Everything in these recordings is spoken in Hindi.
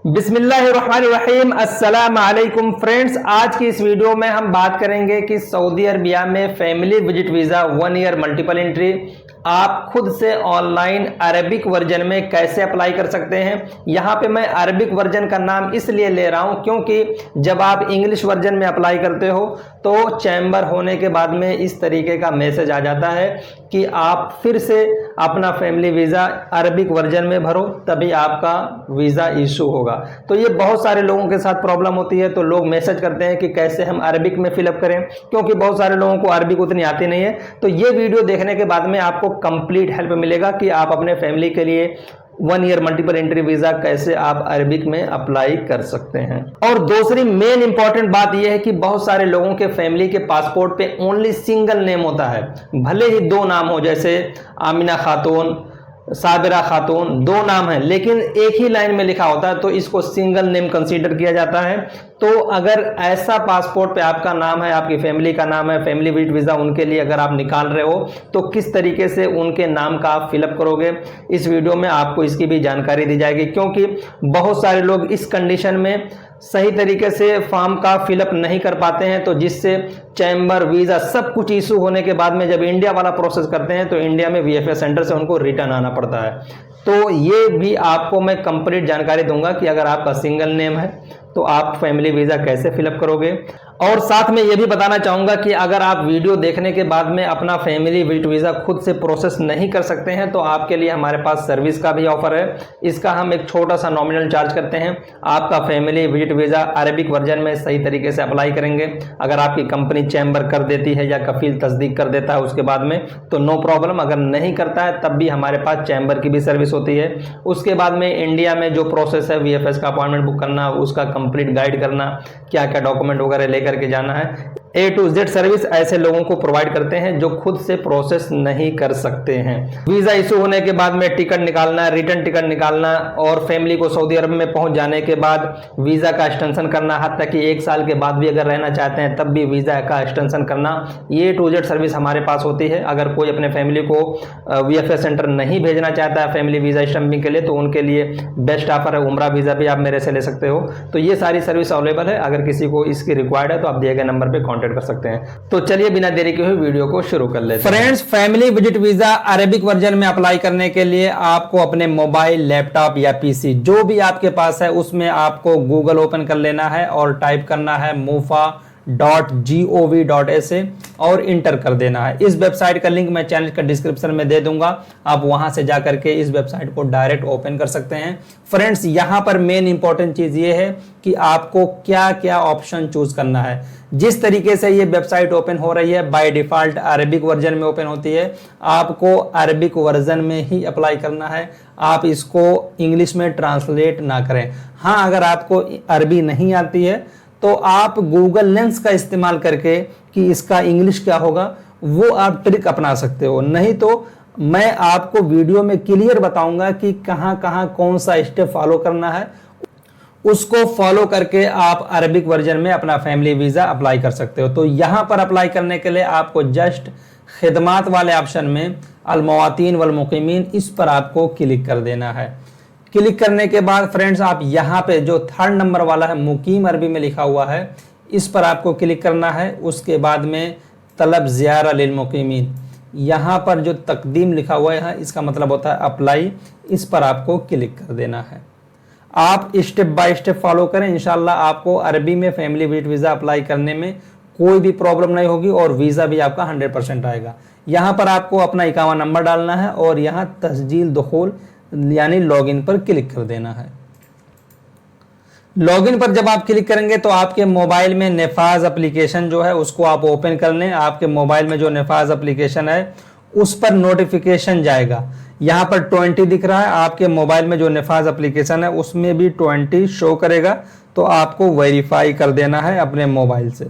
बिस्मिल्लाहिर्रहमानिर्रहीम अस्सलाम वालेकुम फ्रेंड्स। आज की इस वीडियो में हम बात करेंगे कि सऊदी अरबिया में family visit visa 1 year multiple entry आप खुद से ऑनलाइन अरबिक वर्जन में कैसे अप्लाई कर सकते हैं। यहाँ पे मैं अरबिक वर्जन का नाम इसलिए ले रहा हूँ क्योंकि जब आप इंग्लिश वर्जन में अप्लाई करते हो तो चैम्बर होने के बाद में इस तरीके का मैसेज आ जाता है कि आप फिर से अपना फैमिली वीज़ा अरबिक वर्जन में भरो, तभी आपका वीज़ा इशू होगा। तो ये बहुत सारे लोगों के साथ प्रॉब्लम होती है, तो लोग मैसेज करते हैं कि कैसे हम अरबिक में फिलअप करें, क्योंकि बहुत सारे लोगों को अरबिक उतनी आती नहीं है। तो ये वीडियो देखने के बाद में आपको कंप्लीट हेल्प मिलेगा कि आप अपने फैमिली के लिए 1 ईयर मल्टीपल एंट्री वीजा कैसे आप अरबिक में अप्लाई कर सकते हैं। और दूसरी मेन इंपॉर्टेंट बात यह है कि बहुत सारे लोगों के फैमिली के पासपोर्ट पे ओनली सिंगल नेम होता है, भले ही 2 नाम हो, जैसे आमिना खातून, साबिरा खातून, 2 नाम है लेकिन एक ही लाइन में लिखा होता है, तो इसको सिंगल नेम कंसीडर किया जाता है। तो अगर ऐसा पासपोर्ट पे आपका नाम है, आपकी फैमिली का नाम है, फैमिली विजिट वीज़ा उनके लिए अगर आप निकाल रहे हो तो किस तरीके से उनके नाम का आप फिलअप करोगे, इस वीडियो में आपको इसकी भी जानकारी दी जाएगी। क्योंकि बहुत सारे लोग इस कंडीशन में सही तरीके से फॉर्म का फिलअप नहीं कर पाते हैं, तो जिससे चैम्बर वीज़ा सब कुछ इशू होने के बाद में जब इंडिया वाला प्रोसेस करते हैं तो इंडिया में वीएफएस सेंटर से उनको रिटर्न आना पड़ता है। तो ये भी आपको मैं कंप्लीट जानकारी दूंगा कि अगर आपका सिंगल नेम है तो आप फैमिली वीज़ा कैसे फिलअप करोगे। और साथ में ये भी बताना चाहूँगा कि अगर आप वीडियो देखने के बाद में अपना फैमिली विजिट वीज़ा खुद से प्रोसेस नहीं कर सकते हैं तो आपके लिए हमारे पास सर्विस का भी ऑफर है। इसका हम एक छोटा सा नॉमिनल चार्ज करते हैं। आपका family visit visa Arabic version में सही तरीके से अप्लाई करेंगे, अगर आपकी कंपनी चैम्बर कर देती है या कफील तस्दीक कर देता है उसके बाद में तो नो प्रॉब्लम, अगर नहीं करता है तब भी हमारे पास चैम्बर की भी सर्विस होती है। उसके बाद में इंडिया में जो प्रोसेस है वीएफएस का अपॉइंटमेंट बुक करना, उसका कंप्लीट गाइड करना, क्या क्या डॉक्यूमेंट वगैरह लेकर के जाना है, A to Z सर्विस ऐसे लोगों को प्रोवाइड करते हैं जो खुद से प्रोसेस नहीं कर सकते हैं। वीज़ा इशू होने के बाद में टिकट निकालना, रिटर्न टिकट निकालना और फैमिली को सऊदी अरब में पहुंच जाने के बाद वीज़ा का एक्सटेंशन करना, हत्ता कि 1 साल के बाद भी अगर रहना चाहते हैं तब भी वीज़ा का एक्सटेंशन करना, ये A to Z सर्विस हमारे पास होती है। अगर कोई अपने फैमिली को वीएफएस सेंटर नहीं भेजना चाहता है फैमिली वीज़ा स्टैंपिंग के लिए तो उनके लिए बेस्ट ऑफर है, उम्रा वीज़ा भी आप मेरे से ले सकते हो। तो ये सारी सर्विस अवेलेबल है, अगर किसी को इसकी रिक्वायर्ड है तो आप दिए गए नंबर पर कर सकते हैं। तो चलिए बिना देरी के हुए वीडियो को शुरू कर लेते हैं। Friends, family visit visa Arabic version में अप्लाई करने के लिए आपको अपने मोबाइल, लैपटॉप या पीसी जो भी आपके पास है उसमें आपको गूगल ओपन कर लेना है और टाइप करना है mufa.gov.sa और इंटर कर देना है। इस वेबसाइट का लिंक मैं चैनल का डिस्क्रिप्शन में दे दूंगा, आप वहां से जाकर के इस वेबसाइट को डायरेक्ट ओपन कर सकते हैं। फ्रेंड्स, यहां पर मेन इंपॉर्टेंट चीज ये है कि आपको क्या क्या ऑप्शन चूज करना है। जिस तरीके से ये वेबसाइट ओपन हो रही है बाय डिफॉल्ट अरबिक वर्जन में ओपन होती है, आपको अरबिक वर्जन में ही अप्लाई करना है, आप इसको इंग्लिश में ट्रांसलेट ना करें। हाँ, अगर आपको अरबी नहीं आती है तो आप गूगल लेंस का इस्तेमाल करके कि इसका इंग्लिश क्या होगा वो आप ट्रिक अपना सकते हो। नहीं तो मैं आपको वीडियो में क्लियर बताऊंगा कि कहां कहां कौन सा स्टेप फॉलो करना है, उसको फॉलो करके आप अरबिक वर्जन में अपना फैमिली वीज़ा अप्लाई कर सकते हो। तो यहां पर अप्लाई करने के लिए आपको जस्ट खिदमात वाले ऑप्शन में अल-मवातीन वल मुकीमीन, इस पर आपको क्लिक कर देना है। क्लिक करने के बाद फ्रेंड्स, आप यहाँ पे जो 3rd नंबर वाला है मुकीम अरबी में लिखा हुआ है, इस पर आपको क्लिक करना है। उसके बाद में तलब ज़ियारा लिल मुकीमीन, यहाँ पर जो तकदीम लिखा हुआ है इसका मतलब होता है अप्लाई, इस पर आपको क्लिक कर देना है। आप स्टेप बाय स्टेप फॉलो करें, इंशाल्लाह आपको अरबी में फैमिली विजिट वीज़ा अप्लाई करने में कोई भी प्रॉब्लम नहीं होगी और वीज़ा भी आपका 100% आएगा। यहाँ पर आपको अपना इकामा नंबर डालना है और यहाँ तस्जील दुखूल यानी लॉगिन पर क्लिक कर देना है। लॉगिन पर जब आप क्लिक करेंगे तो आपके मोबाइल में नेफाज एप्लीकेशन जो है उसको आप ओपन कर लें। आपके मोबाइल में जो नेफाज एप्लीकेशन है उस पर नोटिफिकेशन जाएगा, यहाँ पर 20 दिख रहा है, आपके मोबाइल में जो नेफाज एप्लीकेशन है उसमें भी 20 शो करेगा, तो आपको वेरीफाई कर देना है अपने मोबाइल से।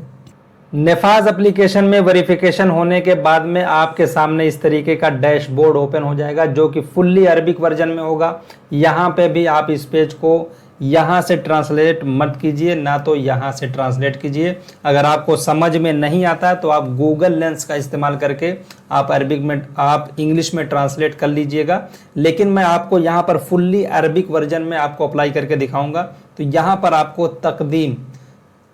नेफाज एप्लीकेशन में वेरिफिकेशन होने के बाद में आपके सामने इस तरीके का डैशबोर्ड ओपन हो जाएगा जो कि फुल्ली अरबिक वर्जन में होगा। यहाँ पे भी आप इस पेज को यहाँ से ट्रांसलेट मत कीजिए, ना तो यहाँ से ट्रांसलेट कीजिए। अगर आपको समझ में नहीं आता है तो आप गूगल लेंस का इस्तेमाल करके आप अरबिक में, आप इंग्लिश में ट्रांसलेट कर लीजिएगा। लेकिन मैं आपको यहाँ पर फुल्ली अरबिक वर्जन में आपको अप्लाई करके दिखाऊंगा। तो यहाँ पर आपको तकदीम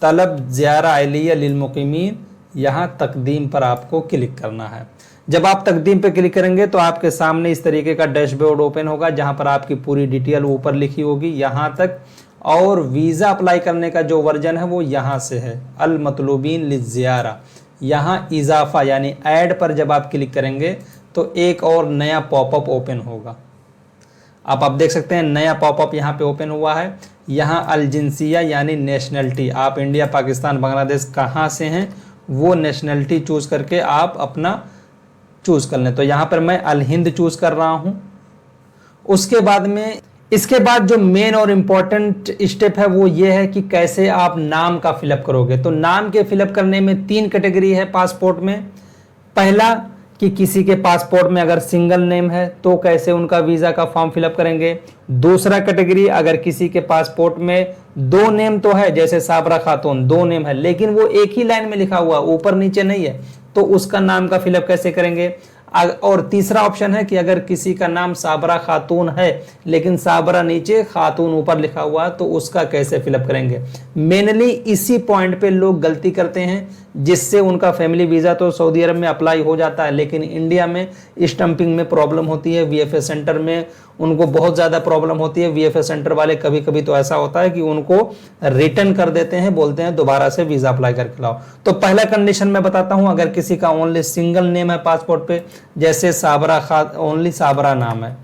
तलब ज़ियारा अहलिया लिल मुकीमीन, यहाँ तकदीम पर आपको क्लिक करना है। जब आप तकदीम पे क्लिक करेंगे तो आपके सामने इस तरीके का डैशबोर्ड ओपन होगा, जहां पर आपकी पूरी डिटेल ऊपर लिखी होगी यहाँ तक। और वीज़ा अप्लाई करने का जो वर्जन है वो यहाँ से है, अल मतलूबीन लिज़्ज़ियारा। यहाँ इजाफा यानी ऐड पर जब आप क्लिक करेंगे तो एक और नया पॉपअप ओपन होगा। आप देख सकते हैं नया पॉपअप यहाँ पे ओपन हुआ है। यहाँ अल जिनसिया यानी नेशनलिटी, आप इंडिया, पाकिस्तान, बांग्लादेश कहाँ से हैं वो नेशनलिटी चूज़ करके आप अपना चूज़ कर लें। तो यहाँ पर मैं अल हिंद चूज़ कर रहा हूँ। उसके बाद में, इसके बाद जो मेन और इम्पॉर्टेंट स्टेप है वो ये है कि कैसे आप नाम का फिलअप करोगे। तो नाम के फिलअप करने में 3 कैटेगरी है पासपोर्ट में। पहला कि किसी के पासपोर्ट में अगर सिंगल नेम है तो कैसे उनका वीज़ा का फॉर्म फिलअप करेंगे। दूसरा कैटेगरी, अगर किसी के पासपोर्ट में 2 नेम तो है, जैसे साबरा खातून 2 नेम है लेकिन वो एक ही लाइन में लिखा हुआ, ऊपर नीचे नहीं है, तो उसका नाम का फिलअप कैसे करेंगे। और तीसरा ऑप्शन है कि अगर किसी का नाम साबरा खातून है लेकिन साबरा नीचे खातून ऊपर लिखा हुआ है, तो उसका कैसे फिलअप करेंगे। मेनली इसी पॉइंट पे लोग गलती करते हैं, जिससे उनका फैमिली वीज़ा तो सऊदी अरब में अप्लाई हो जाता है लेकिन इंडिया में स्टंपिंग में प्रॉब्लम होती है। वीएफएस सेंटर में उनको बहुत ज़्यादा प्रॉब्लम होती है। वीएफएस सेंटर वाले कभी कभी तो ऐसा होता है कि उनको रिटर्न कर देते हैं, बोलते हैं दोबारा से वीज़ा अप्लाई करके लाओ। तो पहला कंडीशन मैं बताता हूँ, अगर किसी का ओनली सिंगल नेम है पासपोर्ट पे, जैसे साबरा ओनली साबरा नाम है,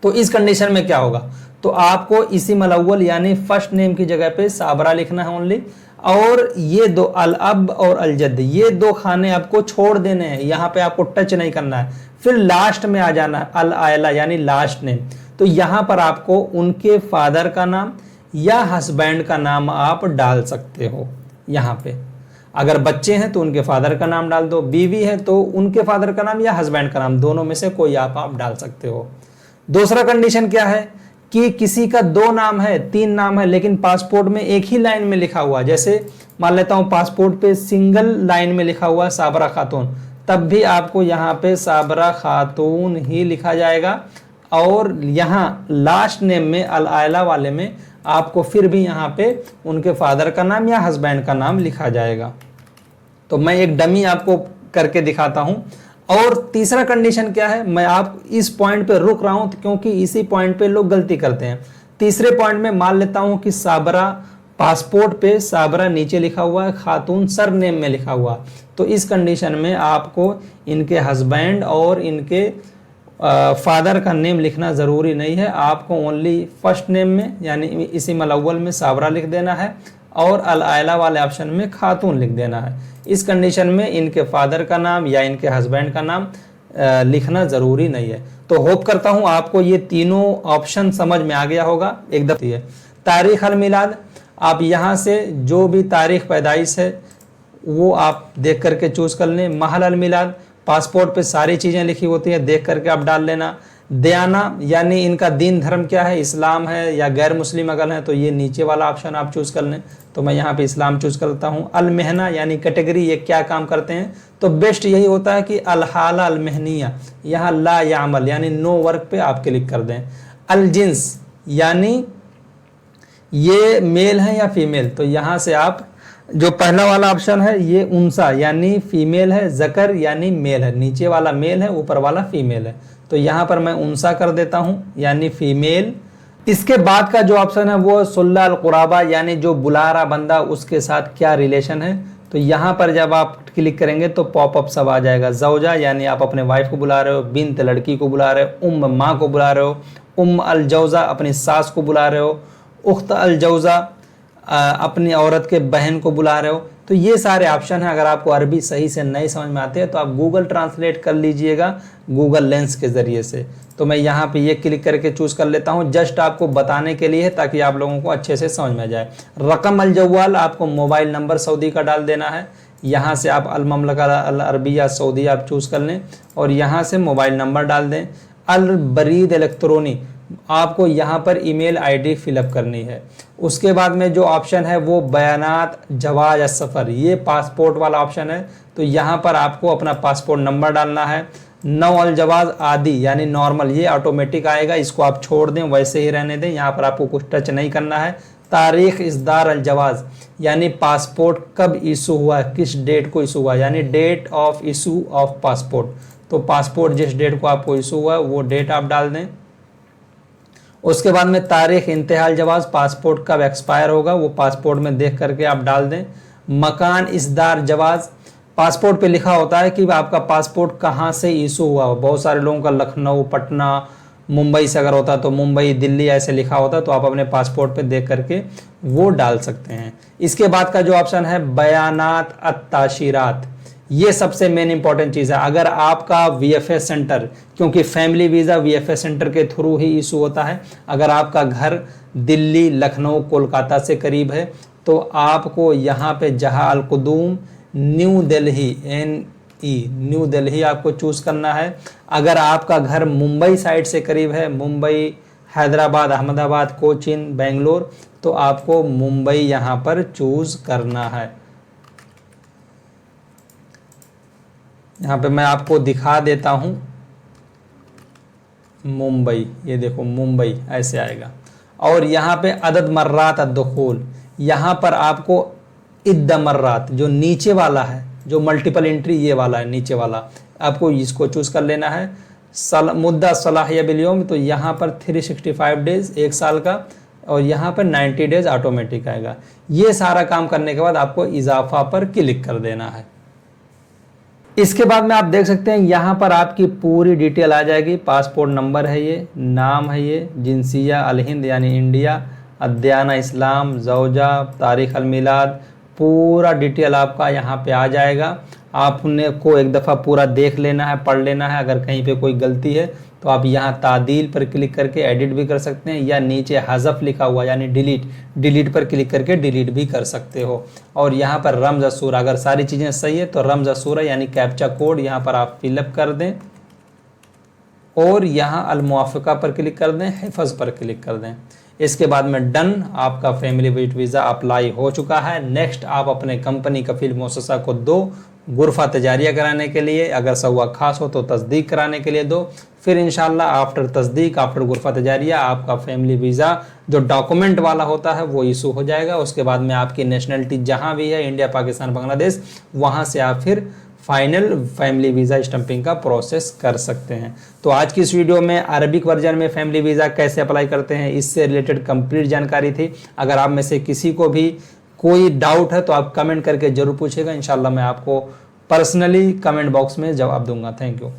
तो इस कंडीशन में क्या होगा, तो आपको इसी मलअव्वल यानी फर्स्ट नेम की जगह पे साबरा लिखना है ओनली। और ये 2 अल अब और अल जद, ये 2 खाने आपको छोड़ देने हैं, यहाँ पे आपको टच नहीं करना है। फिर लास्ट में आ जाना है अल आयला यानी लास्ट नेम। तो यहाँ पर आपको उनके फादर का नाम या हस्बैंड का नाम आप डाल सकते हो। यहाँ पे अगर बच्चे हैं तो उनके फादर का नाम डाल दो, बीवी है तो उनके फादर का नाम या हस्बैंड का नाम, दोनों में से कोई आप डाल सकते हो। दूसरा कंडीशन क्या है कि किसी का 2 नाम है, 3 नाम है लेकिन पासपोर्ट में एक ही लाइन में लिखा हुआ, जैसे मान लेता हूं पासपोर्ट पे सिंगल लाइन में लिखा हुआ साबरा खातून, तब भी आपको यहाँ पे साबरा खातून ही लिखा जाएगा। और यहाँ लास्ट नेम में अल आयला वाले में आपको फिर भी यहाँ पे उनके फादर का नाम या हस्बैंड का नाम लिखा जाएगा। तो मैं एक डमी आपको करके दिखाता हूँ। और तीसरा कंडीशन क्या है, मैं आप इस पॉइंट पे रुक रहा हूं क्योंकि इसी पॉइंट पे लोग गलती करते हैं। तीसरे पॉइंट में मान लेता हूं कि साबरा पासपोर्ट पे साबरा नीचे लिखा हुआ है, खातून सर नेम में लिखा हुआ। तो इस कंडीशन में आपको इनके हस्बैंड और इनके फादर का नेम लिखना ज़रूरी नहीं है, आपको ओनली फर्स्ट नेम में यानी इसी मलअव्वल में साबरा लिख देना है और अल आयला वाले ऑप्शन में खातून लिख देना है। इस कंडीशन में इनके फादर का नाम या इनके हस्बैंड का नाम लिखना ज़रूरी नहीं है। तो होप करता हूँ आपको ये तीनों ऑप्शन समझ में आ गया होगा। एक दफ़ा तारीख़ अल मिलाद, आप यहाँ से जो भी तारीख़ पैदाइश है वो आप देख करके चूज़ कर लें। महल अल मिलाद, पासपोर्ट पे सारी चीज़ें लिखी होती हैं, देख करके आप डाल लेना। दयाना यानी इनका दीन धर्म क्या है, इस्लाम है या गैर मुस्लिम अगर है तो ये नीचे वाला ऑप्शन आप चूज़ कर लें। तो मैं यहाँ पे इस्लाम चूज़ करता हूँ। अल महना यानी कैटेगरी, ये क्या काम करते हैं, तो बेस्ट यही होता है कि अल हाला अल महनिया, यहाँ ला यामल यानी नो वर्क पे आप क्लिक कर दें। अल जिन्स यानी ये मेल है या फीमेल, तो यहाँ से आप जो पहला वाला ऑप्शन है ये उनसा यानी फीमेल है, जकर यानी मेल है, नीचे वाला मेल है ऊपर वाला फीमेल है, तो यहाँ पर मैं उनसा कर देता हूँ यानी फीमेल। इसके बाद का जो ऑप्शन है वो सुल्ला अल कुराबा यानी जो बुला रहा बंदा उसके साथ क्या रिलेशन है, तो यहाँ पर जब आप क्लिक करेंगे तो पॉपअप सब आ जाएगा। जौजा यानी आप अपने वाइफ को बुला रहे हो, बिन्त लड़की को बुला रहे हो, माँ को बुला रहे हो, अल जौजा अपनी सास को बुला रहे हो, उख्त अल जौजा अपनी औरत के बहन को बुला रहे हो। तो ये सारे ऑप्शन हैं। अगर आपको अरबी सही से नहीं समझ में आते हैं तो आप गूगल ट्रांसलेट कर लीजिएगा गूगल लेंस के ज़रिए से। तो मैं यहाँ पे ये क्लिक करके चूज़ कर लेता हूँ, जस्ट आपको बताने के लिए है ताकि आप लोगों को अच्छे से समझ में आ जाए। रकम अल जवाल, आपको मोबाइल नंबर सऊदी का डाल देना है। यहाँ से आप अल ममलका अल अरबिया सऊदी आप चूज़ कर लें और यहाँ से मोबाइल नंबर डाल दें। अल बरीद इलेक्ट्रॉनिक, आपको यहाँ पर ईमेल आईडी फिलअप करनी है। उसके बाद में जो ऑप्शन है वो बयानात जवाज सफ़र, ये पासपोर्ट वाला ऑप्शन है। तो यहाँ पर आपको अपना पासपोर्ट नंबर डालना है। नौ अल जवाज आदि यानी नॉर्मल, ये ऑटोमेटिक आएगा, इसको आप छोड़ दें, वैसे ही रहने दें, यहाँ पर आपको कुछ टच नहीं करना है। तारीख इस्दार अल जवाज यानी पासपोर्ट कब इशू हुआ, किस डेट को इशू हुआ, यानी date of issue of passport. तो पासपोर्ट जिस डेट को आपको इशू हुआ वो डेट आप डाल दें। उसके बाद में तारीख इंतहाल जवाज, पासपोर्ट कब एक्सपायर होगा वो पासपोर्ट में देख करके आप डाल दें। मकान इस्दार जवाज, पासपोर्ट पे लिखा होता है कि आपका पासपोर्ट कहाँ से इशू हुआ। बहुत सारे लोगों का लखनऊ, पटना, मुंबई से अगर होता तो मुंबई, दिल्ली ऐसे लिखा होता, तो आप अपने पासपोर्ट पे देख करके वो डाल सकते हैं। इसके बाद का जो ऑप्शन है बयानात अत्ताशीरात, ये सबसे मेन इंपॉर्टेंट चीज़ है। अगर आपका वीएफएस सेंटर, क्योंकि फैमिली वीज़ा वीएफएस सेंटर के थ्रू ही इशू होता है, अगर आपका घर दिल्ली, लखनऊ, कोलकाता से करीब है तो आपको यहाँ पे जहाँ अल कुदूम न्यू दिल्ली न्यू दिल्ली आपको चूज़ करना है। अगर आपका घर मुंबई साइड से करीब है, मुंबई, हैदराबाद, अहमदाबाद, कोचीन, बेंगलोर, तो आपको मुंबई यहाँ पर चूज़ करना है। यहाँ पे मैं आपको दिखा देता हूँ मुंबई, ये देखो मुंबई ऐसे आएगा। और यहाँ पे अदद मर्रात अद्दुखूल, यहाँ पर आपको इद्द मर्रात, जो नीचे वाला है, जो मल्टीपल एंट्री ये वाला है नीचे वाला, आपको इसको चूज़ कर लेना है। मुद्दा सलाहिया बिलियम, तो यहाँ पर 365 डेज, 1 साल का, और यहाँ पर 90 डेज ऑटोमेटिक आएगा। ये सारा काम करने के बाद आपको इजाफा पर क्लिक कर देना है। इसके बाद में आप देख सकते हैं यहाँ पर आपकी पूरी डिटेल आ जाएगी। पासपोर्ट नंबर है ये, नाम है ये, जिनसिया अल हिंद यानी इंडिया, अद्याना इस्लाम, जौजा, तारीख अल मिलाद, पूरा डिटेल आपका यहाँ पे आ जाएगा। आपने को एक दफ़ा पूरा देख लेना है, पढ़ लेना है। अगर कहीं पे कोई गलती है तो आप यहाँ तादील पर क्लिक करके एडिट भी कर सकते हैं, या नीचे हज़फ लिखा हुआ यानी डिलीट पर क्लिक करके डिलीट भी कर सकते हो। और यहाँ पर रमज़ सूरा, अगर सारी चीज़ें सही है तो रमज़ सूरा यानी कैप्चा कोड यहाँ पर आप फिलअप कर दें, और यहाँ अल मुआफ़िका पर क्लिक कर दें, हिफ़्ज़ पर क्लिक कर दें। इसके बाद में डन, आपका फैमिली विजिट वीज़ा अप्लाई हो चुका है। नेक्स्ट आप अपने कंपनी कफील मुअस्ससा को दो, गुरफा तजारिया कराने के लिए, अगर सवा खास हो तो तस्दीक कराने के लिए दो। फिर इंशाल्लाह आफ्टर तस्दीक, आफ्टर गुरफा तजारिया, आपका फैमिली वीज़ा जो डॉक्यूमेंट वाला होता है वो इशू हो जाएगा। उसके बाद में आपकी नेशनलिटी जहाँ भी है, इंडिया, पाकिस्तान, बांग्लादेश, वहाँ से आप फिर फाइनल फैमिली वीज़ा स्टैंपिंग का प्रोसेस कर सकते हैं। तो आज की इस वीडियो में अरबिक वर्जन में फैमिली वीज़ा कैसे अप्लाई करते हैं, इससे रिलेटेड कंप्लीट जानकारी थी। अगर आप में से किसी को भी कोई डाउट है तो आप कमेंट करके ज़रूर पूछेगा, इंशाल्लाह मैं आपको पर्सनली कमेंट बॉक्स में जवाब दूंगा। Thank you.